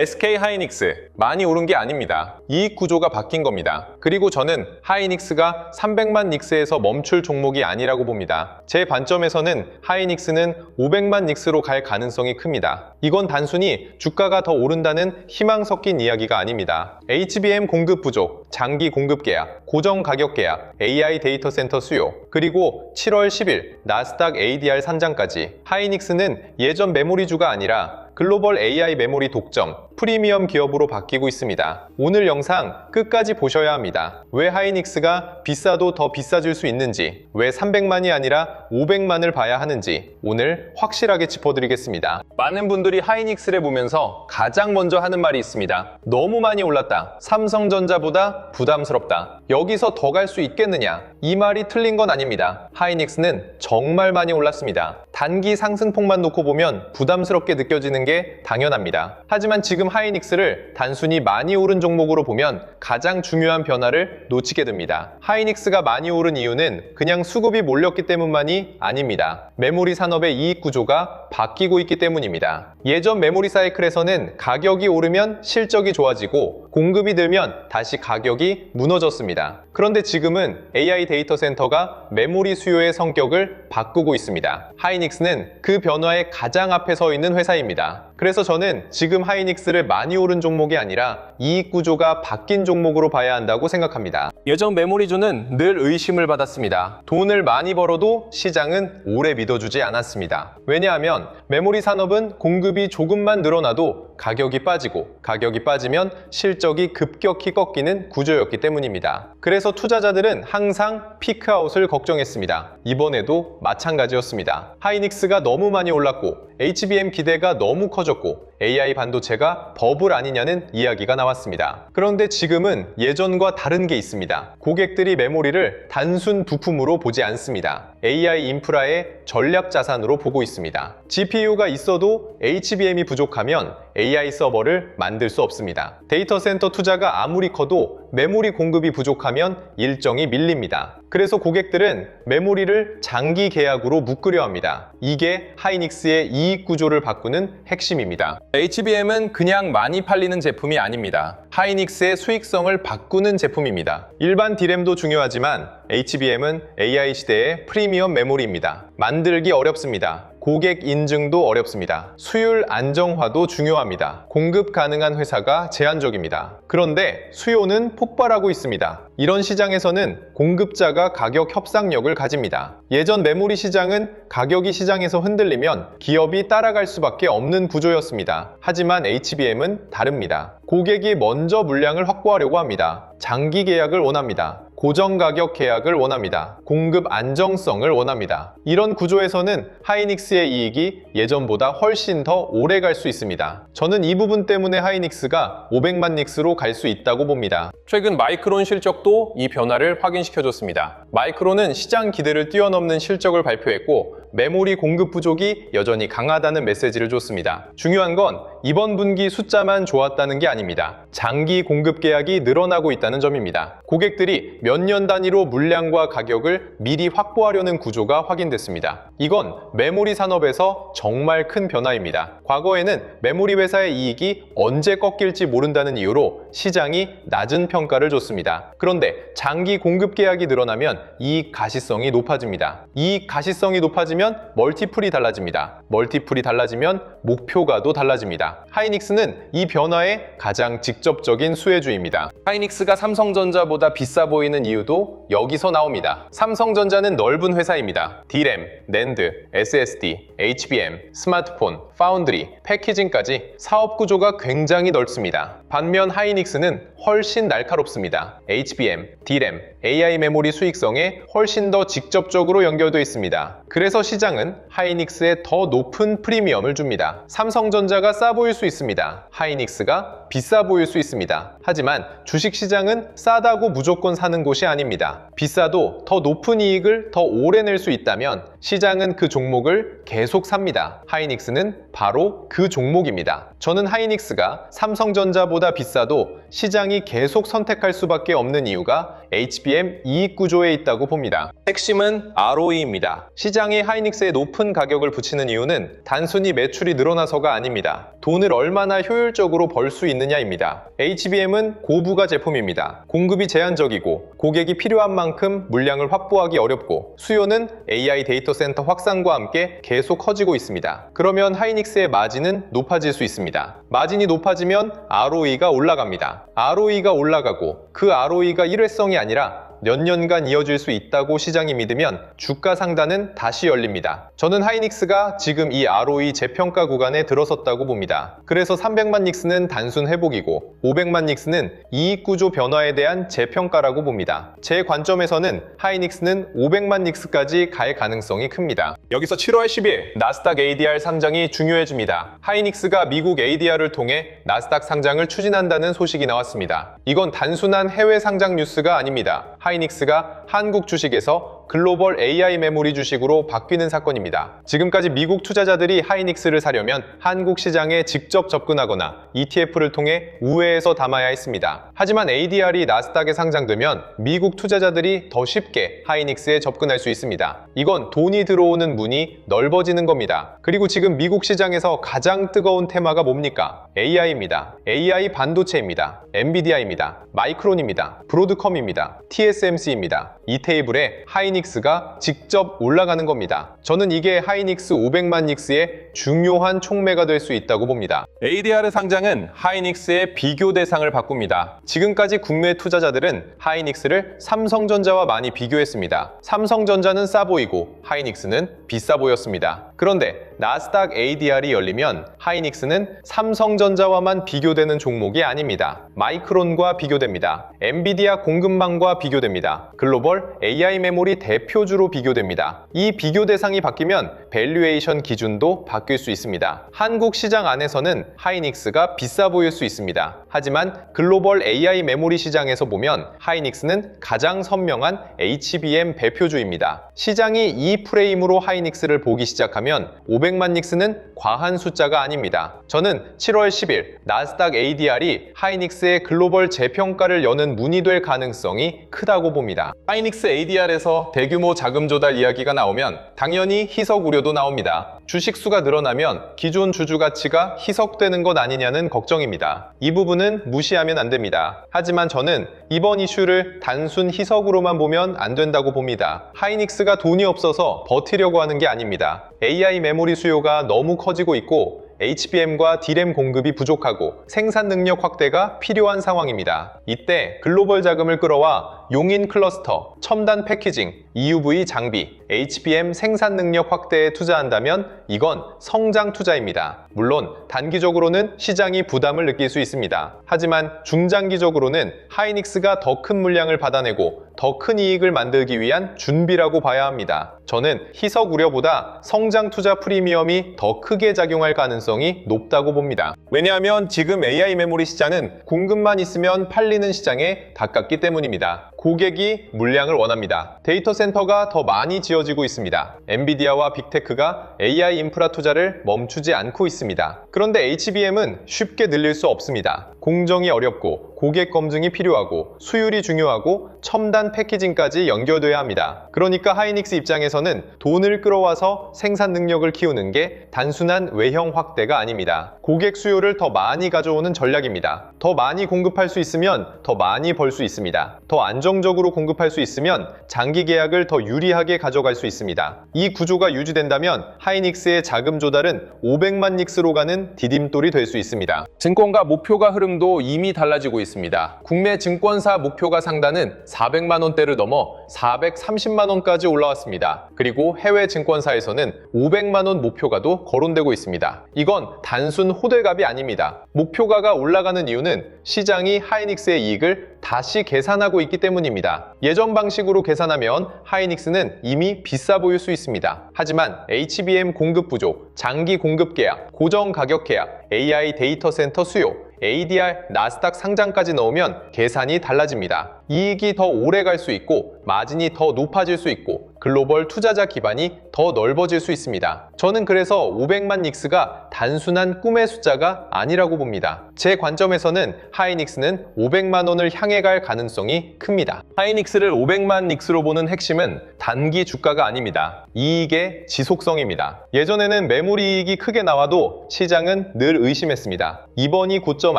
SK 하이닉스 많이 오른 게 아닙니다. 이익 구조가 바뀐 겁니다. 그리고 저는 하이닉스가 300만 닉스에서 멈출 종목이 아니라고 봅니다. 제 관점에서는 하이닉스는 500만 닉스로 갈 가능성이 큽니다. 이건 단순히 주가가 더 오른다는 희망 섞인 이야기가 아닙니다. HBM 공급 부족, 장기 공급 계약, 고정 가격 계약, AI 데이터 센터 수요, 그리고 7월 10일 나스닥 ADR 산장까지 하이닉스는 예전 메모리주가 아니라 글로벌 AI 메모리 독점, 프리미엄 기업으로 바뀌고 있습니다. 오늘 영상 끝까지 보셔야 합니다. 왜 하이닉스가 비싸도 더 비싸질 수 있는지, 왜 300만이 아니라 500만을 봐야 하는지 오늘 확실하게 짚어드리겠습니다. 많은 분들이 하이닉스를 보면서 가장 먼저 하는 말이 있습니다. 너무 많이 올랐다. 삼성전자보다 부담스럽다. 여기서 더 갈 수 있겠느냐? 이 말이 틀린 건 아닙니다. 하이닉스는 정말 많이 올랐습니다. 단기 상승폭만 놓고 보면 부담스럽게 느껴지는 게 당연합니다. 하지만 지금 하이닉스를 단순히 많이 오른 종목으로 보면 가장 중요한 변화를 놓치게 됩니다. 하이닉스가 많이 오른 이유는 그냥 수급이 몰렸기 때문만이 아닙니다. 메모리 산업의 이익 구조가 바뀌고 있기 때문입니다. 예전 메모리 사이클에서는 가격이 오르면 실적이 좋아지고 공급이 늘면 다시 가격이 무너졌습니다. 그런데 지금은 AI 데이터 센터가 메모리 수요의 성격을 바꾸고 있습니다. 하이닉스는 그 변화의 가장 앞에 서 있는 회사입니다. 그래서 저는 지금 하이닉스를 많이 오른 종목이 아니라 이익 구조가 바뀐 종목으로 봐야 한다고 생각합니다. 예전 메모리주는 늘 의심을 받았습니다. 돈을 많이 벌어도 시장은 오래 믿어주지 않았습니다. 왜냐하면 메모리 산업은 공급이 조금만 늘어나도 가격이 빠지고 가격이 빠지면 실적이 급격히 꺾이는 구조였기 때문입니다. 그래서 투자자들은 항상 피크아웃을 걱정했습니다. 이번에도 마찬가지였습니다. 하이닉스가 너무 많이 올랐고 HBM 기대가 너무 커졌고 AI 반도체가 버블 아니냐는 이야기가 나왔습니다. 그런데 지금은 예전과 다른 게 있습니다. 고객들이 메모리를 단순 부품으로 보지 않습니다. AI 인프라의 전략 자산으로 보고 있습니다. GPU가 있어도 HBM이 부족하면 AI 서버를 만들 수 없습니다. 데이터 센터 투자가 아무리 커도 메모리 공급이 부족하면 일정이 밀립니다. 그래서 고객들은 메모리를 장기 계약으로 묶으려 합니다. 이게 하이닉스의 이익 구조를 바꾸는 핵심입니다. HBM은 그냥 많이 팔리는 제품이 아닙니다. 하이닉스의 수익성을 바꾸는 제품입니다. 일반 D램도 중요하지만 HBM은 AI 시대의 프리미엄 메모리입니다. 만들기 어렵습니다. 고객 인증도 어렵습니다. 수율 안정화도 중요합니다. 공급 가능한 회사가 제한적입니다. 그런데 수요는 폭발하고 있습니다. 이런 시장에서는 공급자가 가격 협상력을 가집니다. 예전 메모리 시장은 가격이 시장에서 흔들리면 기업이 따라갈 수밖에 없는 구조였습니다. 하지만 HBM은 다릅니다. 고객이 먼저 물량을 확보하려고 합니다. 장기 계약을 원합니다. 고정 가격 계약을 원합니다. 공급 안정성을 원합니다. 이런 구조에서는 하이닉스의 이익이 예전보다 훨씬 더 오래 갈 수 있습니다. 저는 이 부분 때문에 하이닉스가 500만 닉스로 갈 수 있다고 봅니다. 최근 마이크론 실적도 이 변화를 확인시켜줬습니다. 마이크론은 시장 기대를 뛰어넘는 실적을 발표했고 메모리 공급 부족이 여전히 강하다는 메시지를 줬습니다. 중요한 건 이번 분기 숫자만 좋았다는 게 아닙니다. 장기 공급 계약이 늘어나고 있다는 점입니다. 고객들이 몇 년 단위로 물량과 가격을 미리 확보하려는 구조가 확인됐습니다. 이건 메모리 산업에서 정말 큰 변화입니다. 과거에는 메모리 회사의 이익이 언제 꺾일지 모른다는 이유로 시장이 낮은 평가를 줬습니다. 그런데 장기 공급 계약이 늘어나면 이익 가시성이 높아집니다. 이익 가시성이 높아지면 멀티플이 달라집니다. 멀티플이 달라지면 목표가도 달라집니다. 하이닉스는 이 변화의 가장 직접적인 수혜주입니다. 하이닉스가 삼성전자보다 비싸 보이는 이유도 여기서 나옵니다. 삼성전자는 넓은 회사입니다. D램, 낸드, SSD, HBM, 스마트폰, 파운드리, 패키징까지 사업 구조가 굉장히 넓습니다. 반면 하이닉스는 훨씬 날카롭습니다. HBM, D램, AI 메모리 수익성에 훨씬 더 직접적으로 연결되어 있습니다. 그래서 시장은 하이닉스에 더 높은 프리미엄을 줍니다. 삼성전자가 싸 보일 수 있습니다. 하이닉스가 비싸 보일 수 있습니다. 하지만 주식시장은 싸다고 무조건 사는 곳이 아닙니다. 비싸도 더 높은 이익을 더 오래 낼 수 있다면 시장은 그 종목을 계속 삽니다. 하이닉스는 바로 그 종목입니다. 저는 하이닉스가 삼성전자보다 비싸도 시장이 계속 선택할 수밖에 없는 이유가 HBM 이익 구조에 있다고 봅니다. 핵심은 ROE입니다. 시장이 하이닉스에 높은 가격을 붙이는 이유는 단순히 매출이 늘어나서가 아닙니다. 돈을 얼마나 효율적으로 벌 수 있느냐입니다. HBM은 고부가 제품입니다. 공급이 제한적이고 고객이 필요한 만큼 물량을 확보하기 어렵고 수요는 AI 데이터 센터 확산과 함께 계속 커지고 있습니다. 그러면 하이닉스의 마진은 높아질 수 있습니다. 마진이 높아지면 ROE가 올라갑니다. ROE가 올라가고 그 ROE가 일회성이 아니라 몇 년간 이어질 수 있다고 시장이 믿으면 주가 상단은 다시 열립니다. 저는 하이닉스가 지금 이 ROE 재평가 구간에 들어섰다고 봅니다. 그래서 300만 닉스는 단순 회복이고 500만 닉스는 이익 구조 변화에 대한 재평가라고 봅니다. 제 관점에서는 하이닉스는 500만 닉스까지 갈 가능성이 큽니다. 여기서 7월 10일 나스닥 ADR 상장이 중요해집니다. 하이닉스가 미국 ADR을 통해 나스닥 상장을 추진한다는 소식이 나왔습니다. 이건 단순한 해외 상장 뉴스가 아닙니다. 하이닉스가 한국 주식에서 글로벌 AI 메모리 주식으로 바뀌는 사건입니다. 지금까지 미국 투자자들이 하이닉스를 사려면 한국 시장에 직접 접근하거나 ETF를 통해 우회해서 담아야 했습니다. 하지만 ADR이 나스닥에 상장되면 미국 투자자들이 더 쉽게 하이닉스에 접근할 수 있습니다. 이건 돈이 들어오는 문이 넓어지는 겁니다. 그리고 지금 미국 시장에서 가장 뜨거운 테마가 뭡니까? AI입니다. AI 반도체입니다. 엔비디아입니다. 마이크론입니다. 브로드컴입니다. TSMC입니다. 이 테이블에 하이닉스가 직접 올라가는 겁니다. 저는 이게 하이닉스 500만 닉스의 중요한 촉매가 될 수 있다고 봅니다. ADR 상장은 하이닉스의 비교 대상을 바꿉니다. 지금까지 국내 투자자들은 하이닉스를 삼성전자와 많이 비교했습니다. 삼성전자는 싸 보이고 하이닉스는 비싸 보였습니다. 그런데 나스닥 ADR이 열리면 하이닉스는 삼성전자와만 비교되는 종목이 아닙니다. 마이크론과 비교됩니다. 엔비디아 공급망과 비교됩니다. 글로벌 AI 메모리 대표주로 비교됩니다. 이 비교 대상이 바뀌면 밸류에이션 기준도 바뀔 수 있습니다. 한국 시장 안에서는 하이닉스가 비싸 보일 수 있습니다. 하지만 글로벌 AI 메모리 시장에서 보면 하이닉스는 가장 선명한 HBM 대표주입니다. 시장이 이 프레임으로 하이닉스를 보기 시작하면 500만 닉스는 과한 숫자가 아닙니다. 저는 7월 10일 나스닥 ADR이 하이닉스의 글로벌 재평가를 여는 문이 될 가능성이 크다고 봅니다. 하이닉스 ADR에서 대규모 자금 조달 이야기가 나오면 당연히 희석 우려도 나옵니다. 주식수가 늘어나면 기존 주주 가치가 희석되는 것 아니냐는 걱정입니다. 이 부분은 무시하면 안 됩니다. 하지만 저는 이번 이슈를 단순 희석으로만 보면 안 된다고 봅니다. 하이닉스가 돈이 없어서 버티려고 하는 게 아닙니다. AI 메모리 수요가 너무 커지고 있고 HBM과 D램 공급이 부족하고 생산 능력 확대가 필요한 상황입니다. 이때 글로벌 자금을 끌어와 용인 클러스터, 첨단 패키징, EUV 장비, HBM 생산 능력 확대에 투자한다면 이건 성장 투자입니다. 물론 단기적으로는 시장이 부담을 느낄 수 있습니다. 하지만 중장기적으로는 하이닉스가 더 큰 물량을 받아내고 더 큰 이익을 만들기 위한 준비라고 봐야 합니다. 저는 희석 우려보다 성장 투자 프리미엄이 더 크게 작용할 가능성이 높다고 봅니다. 왜냐하면 지금 AI 메모리 시장은 공급만 있으면 팔리는 시장에 가깝기 때문입니다. 고객이 물량을 원합니다. 데이터 센터가 더 많이 지어지고 있습니다. 엔비디아와 빅테크가 AI 인프라 투자를 멈추지 않고 있습니다. 그런데 HBM은 쉽게 늘릴 수 없습니다. 공정이 어렵고 고객 검증이 필요하고 수율이 중요하고 첨단 패키징까지 연결돼야 합니다. 그러니까 하이닉스 입장에서는 돈을 끌어와서 생산 능력을 키우는 게 단순한 외형 확대가 아닙니다. 고객 수요를 더 많이 가져오는 전략입니다. 더 많이 공급할 수 있으면 더 많이 벌 수 있습니다. 더 안정적으로 공급할 수 있으면 장기 계약을 더 유리하게 가져갈 수 있습니다. 이 구조가 유지된다면 하이닉스의 자금 조달은 500만 닉스로 가는 디딤돌이 될 수 있습니다. 증권가 목표가 흐름도 이미 달라지고 있습니다. 국내 증권사 목표가 상단은 400만 원대를 넘어 430만 원까지 올라왔습니다. 그리고 해외 증권사에서는 500만 원 목표가도 거론되고 있습니다. 이건 단순 호들갑이 아닙니다. 목표가가 올라가는 이유는 시장이 하이닉스의 이익을 다시 계산하고 있기 때문입니다. 예전 방식으로 계산하면 하이닉스는 이미 비싸 보일 수 있습니다. 하지만 HBM 공급 부족, 장기 공급 계약, 고정 가격 계약, AI 데이터 센터 수요, ADR, 나스닥 상장까지 넣으면 계산이 달라집니다. 이익이 더 오래 갈 수 있고 마진이 더 높아질 수 있고 글로벌 투자자 기반이 더 넓어질 수 있습니다. 저는 그래서 500만 닉스가 단순한 꿈의 숫자가 아니라고 봅니다. 제 관점에서는 하이닉스는 500만 원을 향해 갈 가능성이 큽니다. 하이닉스를 500만 닉스로 보는 핵심은 단기 주가가 아닙니다. 이익의 지속성입니다. 예전에는 매물이익이 크게 나와도 시장은 늘 의심했습니다. 이번이 고점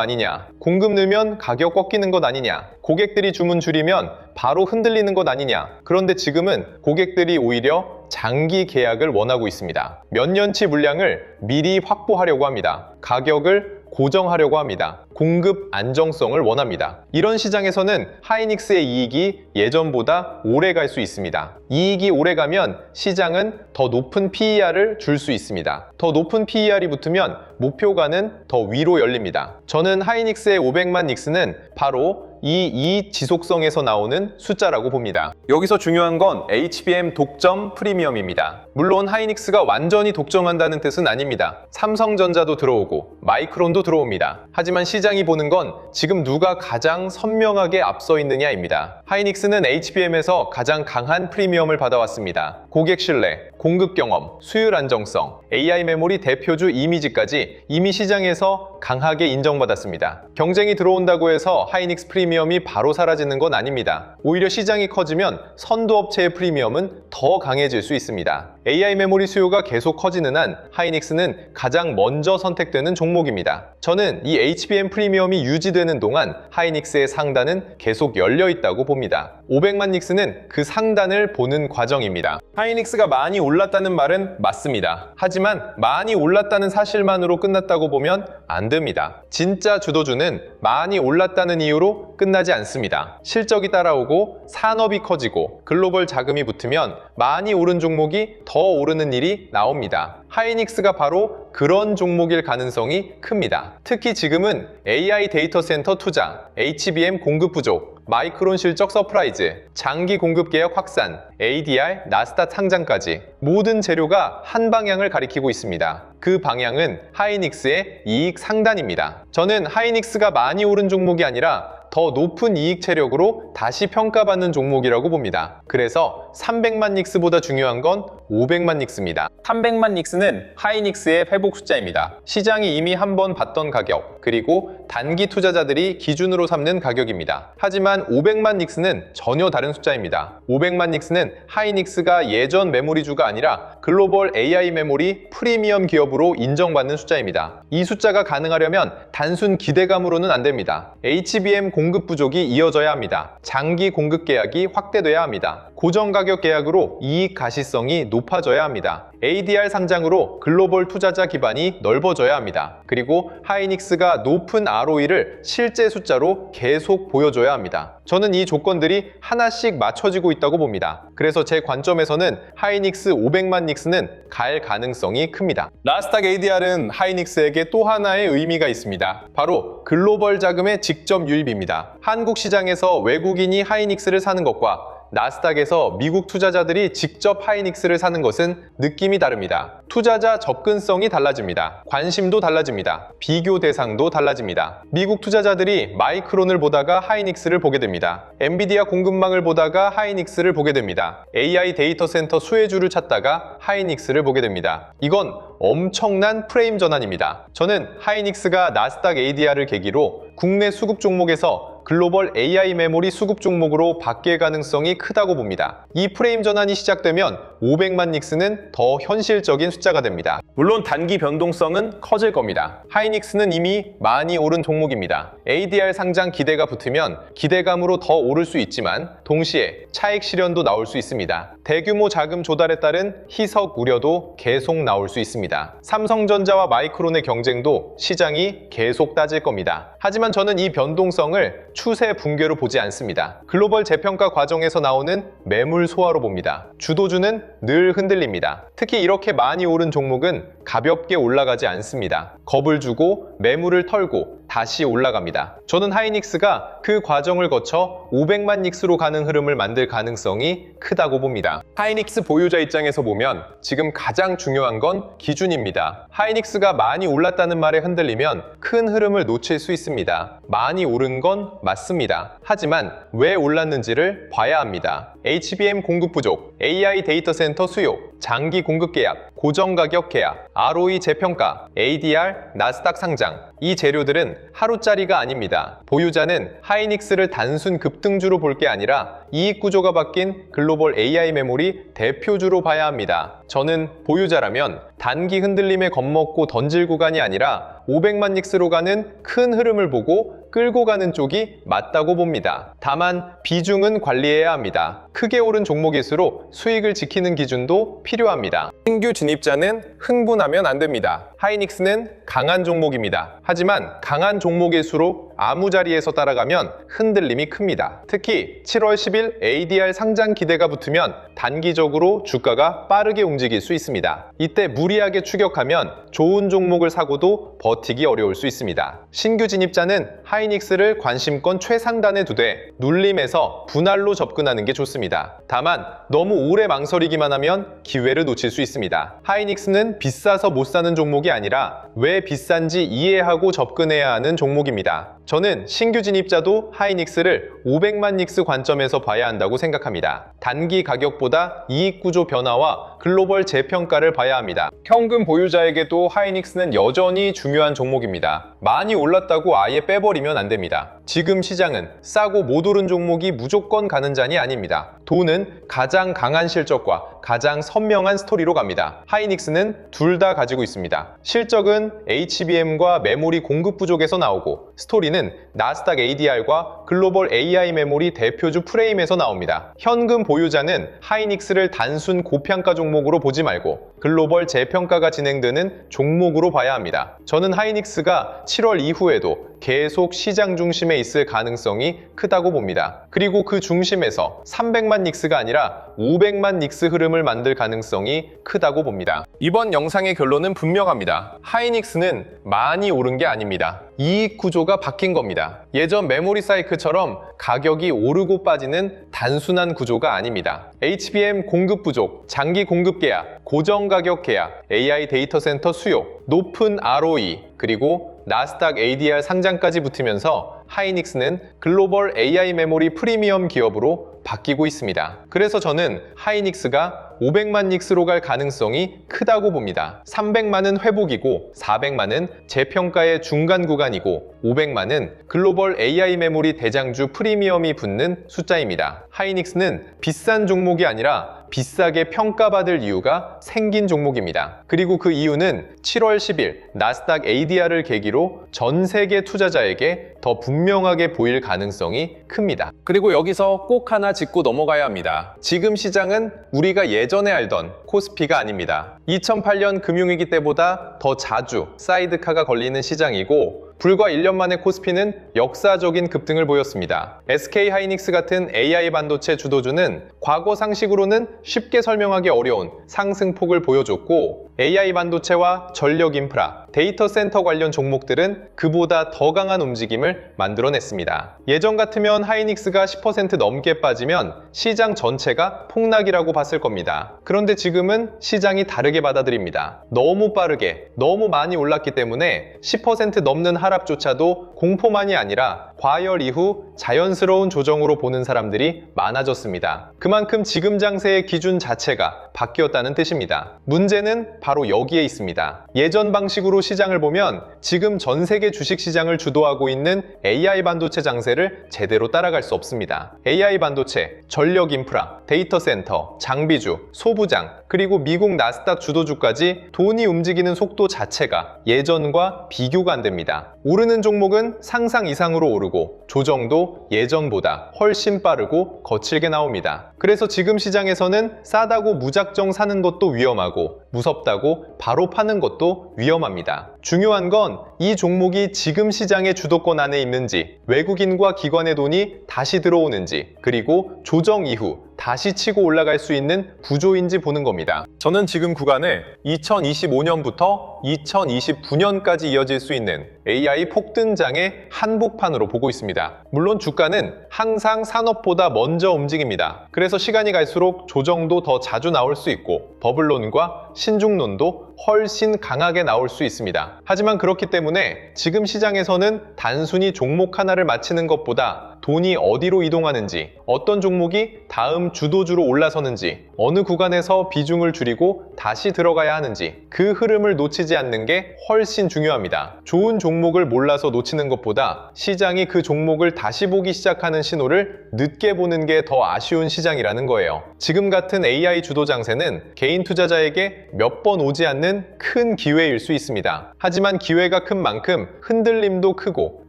아니냐, 공급 늘면 가격 꺾이는 것 아니냐, 고객들이 주문 줄이면 바로 흔들리는 것 아니냐. 그런데 지금은 고객들이 오히려 장기 계약을 원하고 있습니다. 몇 년치 물량을 미리 확보하려고 합니다. 가격을 고정하려고 합니다. 공급 안정성을 원합니다. 이런 시장에서는 하이닉스의 이익이 예전보다 오래 갈 수 있습니다. 이익이 오래 가면 시장은 더 높은 PER을 줄 수 있습니다. 더 높은 PER이 붙으면 목표가는 더 위로 열립니다. 저는 하이닉스의 500만 닉스는 바로 이 이익 지속성에서 나오는 숫자라고 봅니다. 여기서 중요한 건 HBM 독점 프리미엄입니다. 물론 하이닉스가 완전히 독점한다는 뜻은 아닙니다. 삼성전자도 들어오고 마이크론도 들어옵니다. 하지만 시장이 보는 건 지금 누가 가장 선명하게 앞서 있느냐입니다. 하이닉스는 HBM에서 가장 강한 프리미엄을 받아왔습니다. 고객 신뢰, 공급 경험, 수율 안정성, AI 메모리 대표주 이미지까지 이미 시장에서 강하게 인정받았습니다. 경쟁이 들어온다고 해서 하이닉스 프리미엄이 바로 사라지는 건 아닙니다. 오히려 시장이 커지면 선도업체의 프리미엄은 더 강해질 수 있습니다. AI 메모리 수요가 계속 커지는 한 하이닉스는 가장 먼저 선택되는 종목입니다. 저는 이 HBM 프리미엄이 유지되는 동안 하이닉스의 상단은 계속 열려 있다고 봅니다. 500만 닉스는 그 상단을 보는 과정입니다. 하이닉스가 많이 올랐다는 말은 맞습니다. 하지만 많이 올랐다는 사실만으로 끝났다고 보면 안 됩니다. 진짜 주도주는 많이 올랐다는 이유로 끝나지 않습니다. 실적이 따라오고 산업이 커지고 글로벌 자금이 붙으면 많이 오른 종목이 더 오르는 일이 나옵니다. 하이닉스가 바로 그런 종목일 가능성이 큽니다. 특히 지금은 AI 데이터 센터 투자, HBM 공급 부족, 마이크론 실적 서프라이즈, 장기 공급 계약 확산, ADR, 나스닥 상장까지 모든 재료가 한 방향을 가리키고 있습니다. 그 방향은 하이닉스의 이익 상단입니다. 저는 하이닉스가 많이 오른 종목이 아니라 더 높은 이익 체력으로 다시 평가받는 종목이라고 봅니다. 그래서 300만 닉스보다 중요한 건 500만 닉스입니다. 300만 닉스는 하이닉스의 회복 숫자입니다. 시장이 이미 한번 봤던 가격, 그리고 단기 투자자들이 기준으로 삼는 가격입니다. 하지만 500만 닉스는 전혀 다른 숫자입니다. 500만 닉스는 하이닉스가 예전 메모리주가 아니라 글로벌 AI 메모리 프리미엄 기업으로 인정받는 숫자입니다. 이 숫자가 가능하려면 단순 기대감으로는 안 됩니다. HBM 공급 부족이 이어져야 합니다. 장기 공급 계약이 확대돼야 합니다. 고정 가격 계약으로 이익 가시성이 높아져야 합니다. ADR 상장으로 글로벌 투자자 기반이 넓어져야 합니다. 그리고 하이닉스가 높은 ROE를 실제 숫자로 계속 보여줘야 합니다. 저는 이 조건들이 하나씩 맞춰지고 있다고 봅니다. 그래서 제 관점에서는 하이닉스 500만 닉스는 갈 가능성이 큽니다. 나스닥 ADR은 하이닉스에게 또 하나의 의미가 있습니다. 바로 글로벌 자금의 직접 유입입니다. 한국 시장에서 외국인이 하이닉스를 사는 것과 나스닥에서 미국 투자자들이 직접 하이닉스를 사는 것은 느낌이 다릅니다. 투자자 접근성이 달라집니다. 관심도 달라집니다. 비교 대상도 달라집니다. 미국 투자자들이 마이크론을 보다가 하이닉스를 보게 됩니다. 엔비디아 공급망을 보다가 하이닉스를 보게 됩니다. AI 데이터 센터 수혜주를 찾다가 하이닉스를 보게 됩니다. 이건 엄청난 프레임 전환입니다. 저는 하이닉스가 나스닥 ADR을 계기로 국내 수급 종목에서 글로벌 AI 메모리 수급 종목으로 바뀔 가능성이 크다고 봅니다. 이 프레임 전환이 시작되면 500만 닉스는 더 현실적인 숫자가 됩니다. 물론 단기 변동성은 커질 겁니다. 하이닉스는 이미 많이 오른 종목입니다. ADR 상장 기대가 붙으면 기대감으로 더 오를 수 있지만 동시에 차익 실현도 나올 수 있습니다. 대규모 자금 조달에 따른 희석 우려도 계속 나올 수 있습니다. 삼성전자와 마이크론의 경쟁도 시장이 계속 따질 겁니다. 하지만 저는 이 변동성을 추세 붕괴로 보지 않습니다. 글로벌 재평가 과정에서 나오는 매물 소화로 봅니다. 주도주는 늘 흔들립니다. 특히 이렇게 많이 오른 종목은 가볍게 올라가지 않습니다. 겁을 주고 매물을 털고 다시 올라갑니다. 저는 하이닉스가 그 과정을 거쳐 500만 닉스로 가는 흐름을 만들 가능성이 크다고 봅니다. 하이닉스 보유자 입장에서 보면 지금 가장 중요한 건 기준입니다. 하이닉스가 많이 올랐다는 말에 흔들리면 큰 흐름을 놓칠 수 있습니다. 많이 오른 건 맞습니다. 하지만 왜 올랐는지를 봐야 합니다. HBM 공급 부족, AI 데이터 센터 수요, 장기 공급 계약, 고정 가격 계약, ROE 재평가, ADR, 나스닥 상장. 이 재료들은 하루짜리가 아닙니다. 보유자는 하이닉스를 단순 급등주로 볼 게 아니라 이익 구조가 바뀐 글로벌 AI 메모리 대표주로 봐야 합니다. 저는 보유자라면 단기 흔들림에 겁먹고 던질 구간이 아니라 500만 닉스로 가는 큰 흐름을 보고 끌고 가는 쪽이 맞다고 봅니다. 다만 비중은 관리해야 합니다. 크게 오른 종목일수록 수익을 지키는 기준도 필요합니다. 신규 진입자는 흥분하면 안 됩니다. 하이닉스는 강한 종목입니다. 하지만 강한 종목일수록 아무 자리에서 따라가면 흔들림이 큽니다. 특히 7월 10일 ADR 상장 기대가 붙으면 단기적으로 주가가 빠르게 움직일 수 있습니다. 이때 무리하게 추격하면 좋은 종목을 사고도 버티기 어려울 수 있습니다. 신규 진입자는 하이닉스를 관심권 최상단에 두되 눌림에서 분할로 접근하는 게 좋습니다. 다만 너무 오래 망설이기만 하면 기회를 놓칠 수 있습니다. 하이닉스는 비싸서 못 사는 종목이 아니라 왜 비싼지 이해하고 접근해야 하는 종목입니다. 저는 신규 진입자도 하이닉스를 500만 닉스 관점에서 봐야 한다고 생각합니다. 단기 가격보다 이익 구조 변화와 글로벌 재평가를 봐야 합니다. 현금 보유자에게도 하이닉스는 여전히 중요한 종목입니다. 많이 올랐다고 아예 빼버리면 안 됩니다. 지금 시장은 싸고 못 오른 종목이 무조건 가는 잔이 아닙니다. 돈은 가장 강한 실적과 가장 선명한 스토리로 갑니다. 하이닉스는 둘 다 가지고 있습니다. 실적은 HBM과 메모리 공급 부족에서 나오고 스토리는 나스닥 ADR과 글로벌 AI 메모리 대표주 프레임에서 나옵니다. 현금 보유자는 하이닉스를 단순 고평가 종목으로 보지 말고 글로벌 재평가가 진행되는 종목으로 봐야 합니다. 저는 하이닉스가 7월 이후에도 계속 시장 중심에 있을 가능성이 크다고 봅니다. 그리고 그 중심에서 300만 닉스가 아니라 500만 닉스 흐름을 만들 가능성이 크다고 봅니다. 이번 영상의 결론은 분명합니다. 하이닉스는 많이 오른 게 아닙니다. 이익 구조가 바뀐 겁니다. 예전 메모리 사이클처럼 가격이 오르고 빠지는 단순한 구조가 아닙니다. HBM 공급 부족, 장기 공급 계약, 고정 가격 계약, AI 데이터 센터 수요, 높은 ROE, 그리고 나스닥 ADR 상장까지 붙으면서 하이닉스는 글로벌 AI 메모리 프리미엄 기업으로 바뀌고 있습니다. 그래서 저는 하이닉스가 500만 닉스로 갈 가능성이 크다고 봅니다. 300만은 회복이고 400만은 재평가의 중간 구간이고 500만은 글로벌 AI 메모리 대장주 프리미엄이 붙는 숫자입니다. 하이닉스는 비싼 종목이 아니라 비싸게 평가받을 이유가 생긴 종목입니다. 그리고 그 이유는 7월 10일 나스닥 ADR을 계기로 전 세계 투자자에게 더 분명하게 보일 가능성이 큽니다. 그리고 여기서 꼭 하나 짚고 넘어가야 합니다. 지금 시장은 우리가 예전에 알던 코스피가 아닙니다. 2008년 금융위기 때보다 더 자주 사이드카가 걸리는 시장이고 불과 1년 만에 코스피는 역사적인 급등을 보였습니다. SK 하이닉스 같은 AI 반도체 주도주는 과거 상식으로는 쉽게 설명하기 어려운 상승폭을 보여줬고 AI 반도체와 전력 인프라, 데이터 센터 관련 종목들은 그보다 더 강한 움직임을 만들어냈습니다. 예전 같으면 하이닉스가 10% 넘게 빠지면 시장 전체가 폭락이라고 봤을 겁니다. 그런데 지금은 시장이 다르게 받아들입니다. 너무 빠르게, 너무 많이 올랐기 때문에 10% 넘는 하락조차도 공포만이 아니라 과열 이후 자연스러운 조정으로 보는 사람들이 많아졌습니다. 그만큼 지금 장세의 기준 자체가 바뀌었다는 뜻입니다. 문제는 바로 여기에 있습니다. 예전 방식으로 시장을 보면 지금 전 세계 주식시장을 주도하고 있는 AI 반도체 장세를 제대로 따라갈 수 없습니다. AI 반도체, 전력 인프라, 데이터 센터, 장비주, 소부장, 그리고 미국 나스닥 주도주까지 돈이 움직이는 속도 자체가 예전과 비교가 안 됩니다. 오르는 종목은 상상 이상으로 오르고 조정도 예전보다 훨씬 빠르고 거칠게 나옵니다. 그래서 지금 시장에서는 싸다고 무작정 사는 것도 위험하고 무섭다고 바로 파는 것도 위험합니다. 중요한 건 이 종목이 지금 시장의 주도권 안에 있는지, 외국인과 기관의 돈이 다시 들어오는지, 그리고 조정 이후 다시 치고 올라갈 수 있는 구조인지 보는 겁니다. 저는 지금 구간을 2025년부터 2029년까지 이어질 수 있는 AI 폭등장의 한복판으로 보고 있습니다. 물론 주가는 항상 산업보다 먼저 움직입니다. 그래서 시간이 갈수록 조정도 더 자주 나올 수 있고 버블론과 신중론도 훨씬 강하게 나올 수 있습니다. 하지만 그렇기 때문에 지금 시장에서는 단순히 종목 하나를 맞히는 것보다 돈이 어디로 이동하는지, 어떤 종목이 다음 주도주로 올라서는지, 어느 구간에서 비중을 줄이고 다시 들어가야 하는지 그 흐름을 놓치지 않는 게 훨씬 중요합니다. 좋은 종목을 몰라서 놓치는 것보다 시장이 그 종목을 다시 보기 시작하는 신호를 늦게 보는 게 더 아쉬운 시장이라는 거예요. 지금 같은 AI 주도 장세는 개인 투자자에게 몇 번 오지 않는 큰 기회일 수 있습니다. 하지만 기회가 큰 만큼 흔들림도 크고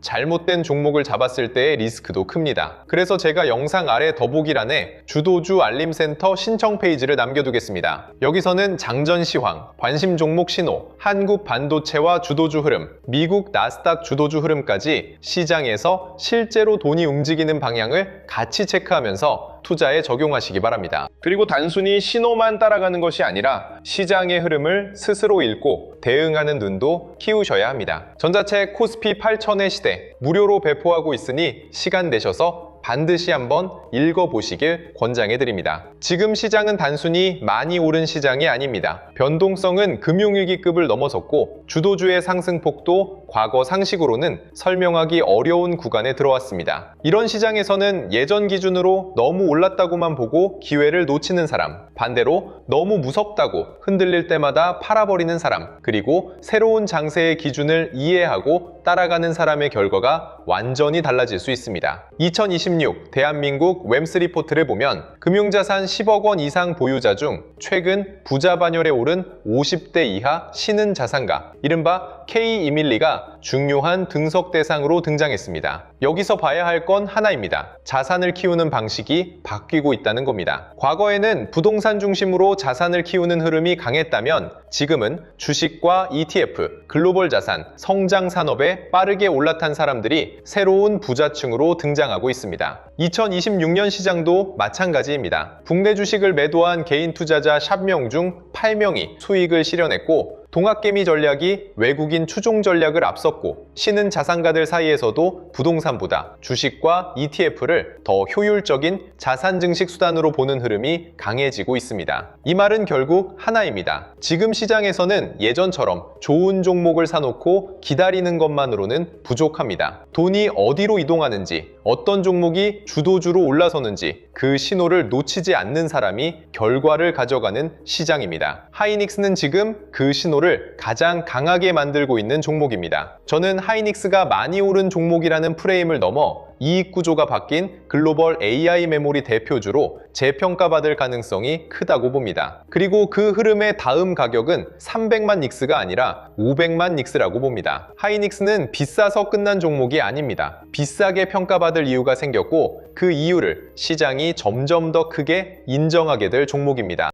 잘못된 종목을 잡았을 때의 리스크도 큽니다. 그래서 제가 영상 아래 더보기란에 주도주 알림센터 신청 페이지를 남겨두겠습니다. 여기서는 장전 시황, 관심 종목 신호, 한국 반도체와 주도주 흐름, 미국 나스닥 주도주 흐름까지 시장에서 실제로 돈이 움직이는 방향을 같이 체크하면서 투자에 적용하시기 바랍니다. 그리고 단순히 신호만 따라가는 것이 아니라 시장의 흐름을 스스로 읽고 대응하는 눈도 키우셔야 합니다. 전자책 코스피 8000의 시대 무료로 배포하고 있으니 시간 내셔서 반드시 한번 읽어보시길 권장해드립니다. 지금 시장은 단순히 많이 오른 시장이 아닙니다. 변동성은 금융위기급을 넘어섰고 주도주의 상승폭도 과거 상식으로는 설명하기 어려운 구간에 들어왔습니다. 이런 시장에서는 예전 기준으로 너무 올랐다고만 보고 기회를 놓치는 사람, 반대로 너무 무섭다고 흔들릴 때마다 팔아버리는 사람, 그리고 새로운 장세의 기준을 이해하고 따라가는 사람의 결과가 완전히 달라질 수 있습니다. 2026 대한민국 웸스 리포트를 보면 금융자산 10억 원 이상 보유자 중 최근 부자 반열에 오른 50대 이하 신흥 자산가, 이른바 K-이밀리가 중요한 등석 대상으로 등장했습니다. 여기서 봐야 할 건 하나입니다. 자산을 키우는 방식이 바뀌고 있다는 겁니다. 과거에는 부동산 중심으로 자산을 키우는 흐름이 강했다면 지금은 주식과 ETF, 글로벌 자산, 성장 산업에 빠르게 올라탄 사람들이 새로운 부자층으로 등장하고 있습니다. 2026년 시장도 마찬가지입니다. 국내 주식을 매도한 개인 투자자 샵명 중 8명이 수익을 실현했고 동학개미 전략이 외국인 추종 전략을 앞섰고 신흥 자산가들 사이에서도 부동산보다 주식과 ETF를 더 효율적인 자산 증식 수단으로 보는 흐름이 강해지고 있습니다. 이 말은 결국 하나입니다. 지금 시장에서는 예전처럼 좋은 종목을 사놓고 기다리는 것만으로는 부족합니다. 돈이 어디로 이동하는지, 어떤 종목이 주도주로 올라서는지 그 신호를 놓치지 않는 사람이 결과를 가져가는 시장입니다. 하이닉스는 지금 그 신호를 가장 강하게 만들고 있는 종목입니다. 저는 하이닉스가 많이 오른 종목이라는 프레임을 넘어 이익 구조가 바뀐 글로벌 AI 메모리 대표주로 재평가받을 가능성이 크다고 봅니다. 그리고 그 흐름의 다음 가격은 300만 닉스가 아니라 500만 닉스라고 봅니다. 하이닉스는 비싸서 끝난 종목이 아닙니다. 비싸게 평가받을 이유가 생겼고 그 이유를 시장이 점점 더 크게 인정하게 될 종목입니다.